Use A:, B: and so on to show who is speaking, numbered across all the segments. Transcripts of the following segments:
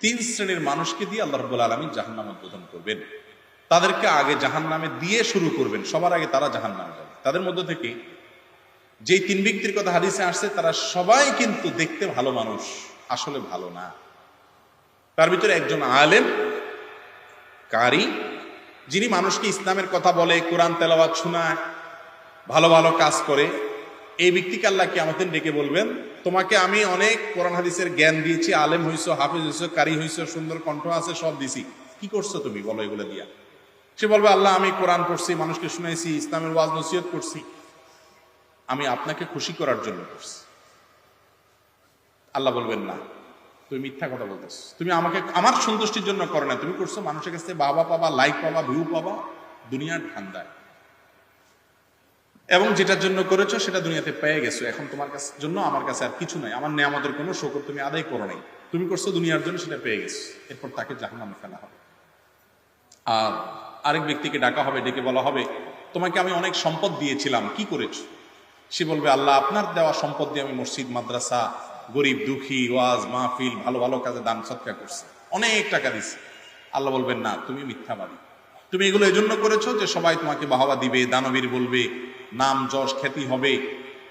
A: তিন শ্রেণীর মানুষকে দিয়ে আল্লাহ রাব্বুল আলামিন জাহান্নাম উদ্বোধন করবেন। তাদেরকে আগে জাহান্নামে দিয়ে শুরু করবেন, সবার আগে তারা জাহান্নামে যাবে। তাদের মধ্য থেকে যেই তিন ব্যক্তির কথা হাদিসে আসছে তারা সবাই কিন্তু দেখতে ভালো মানুষ, আসলে ভালো না। তার ভিতরে একজন আলেম, কারি, যিনি মানুষকে ইসলামের কথা বলে, কোরআন তেলাওয়াত শোনায়, ভালো ভালো কাজ করে। এই ব্যক্তিকে আল্লাহ কিয়ামতের দিন ডেকে বলবেন, তোমাকে আমি অনেক কোরআন হাদিসের জ্ঞান দিয়েছি, আলেম হইছো, হাফেজ হইছো, কারি হইছো, সুন্দর কণ্ঠ আছে, সব দিছি, কি করছো তুমি বলো এগুলো দিয়া? সে বলবে, আল্লাহ আমি কোরআন পড়ছি, মানুষকে শুনাইছি, ইসলামের ওয়াজ নসিহত করছি, আমি আপনাকে খুশি করার জন্য করছি। আল্লাহ বলবেন, না, তুমি মিথ্যা কথা বলতেছো, তুমি আমাকে আমার সন্তুষ্টির জন্য করো না, তুমি করছো মানুষের কাছে বাবা পাবা, লাইক পাবা, ভিউ পাবা, দুনিয়ার ধান্দায়। এবং যেটার জন্য করেছো সেটা দুনিয়াতে পেয়ে গেছো, এখন তোমার কাছে জন্য আমার কাছে আর কিছু নাই, আমার নেয়ামতের কোনো শুকর তুমি আদায় করো নাই, তুমি করছো দুনিয়ার জন্য, সেটা পেয়ে গেছো। এরপর তাকে জাহান্নামে ফেলা হবে। আর আরেক ব্যক্তিকে ডাকা হবে, ডেকে বলা হবে, তোমাকে আমি অনেক সম্পদ দিয়েছিলাম, কি করেছো? সে বলবে, আল্লাহ আপনার দেওয়া সম্পদ দিয়ে আমি মসজিদ, মাদ্রাসা, গরিব দুঃখী, ওয়াজ মাহফিল, ভালো ভালো কাজে দান সৎকার করছি, অনেক টাকা দিছি। আল্লাহ বলবেন, না, তুমি মিথ্যাবাদী, তুমি এগুলো এজন্য করেছো যে সবাই তোমাকে বাহবা দিবে, দানবীর বলবে, নাম যশ খ্যাতি হবে,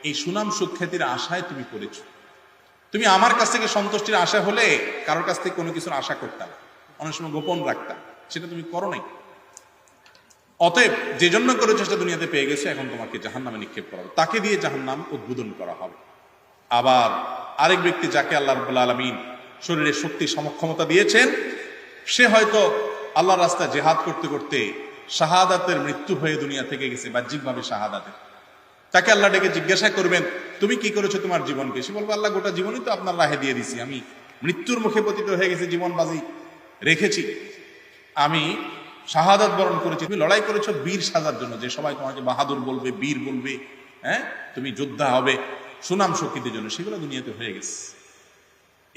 A: এই সুনাম সুখ্যাতির আশায় তুমি করেছো। তুমি আমার কাছ থেকে সন্তুষ্টির আশা হলে কারোর কাছ থেকে কোনো কিছুর আশা করতাম, অনেক সময় গোপন রাখতাম, সেটা তুমি করো নাই। অতএব যে জন্য করেছো সেটা দুনিয়াতে পেয়ে গেছে, এখন তোমাকে জাহান্নামে নিক্ষেপ করা হবে, তাকে দিয়ে জাহান্নাম উদ্বোধন করা হবে। আবার আরেক ব্যক্তি, যাকে আল্লাহ রাব্বুল আলামিন শরীরে শক্তি সমক্ষমতা দিয়েছেন, সে হয়তো আল্লাহর রাস্তায় জেহাদ করতে করতে শাহাদাতের মৃত্যু হয়ে দুনিয়া থেকে গেছে, বাহ্যিকভাবে শাহাদাতের। তাকে আল্লাহ ডেকে জিজ্ঞাসা করবেন, তুমি কি করেছো তোমার জীবনকে? সে বলবে, আল্লাহ গোটা জীবনই তো আপনার রাহে দিয়ে দিছি, আমি মৃত্যুর মুখে পতিত হয়ে গেছি, জীবন বাজি রেখেছি, আমি শাহাদাত বরণ করেছি। তুমি লড়াই করেছো বীর সাজার জন্য, যে সবাই তোমাকে বাহাদুর বলবে, বীর বলবে, হ্যাঁ, তুমি যোদ্ধা হবে, সুনাম শক্তির জন্য, সেগুলো দুনিয়াতে হয়ে গেছে।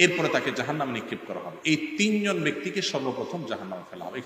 A: এরপরে তাকে জাহান্নামে নিক্ষেপ করা হবে। এই তিনজন ব্যক্তিকে সর্বপ্রথম জাহান্নামে ফেলা হবে।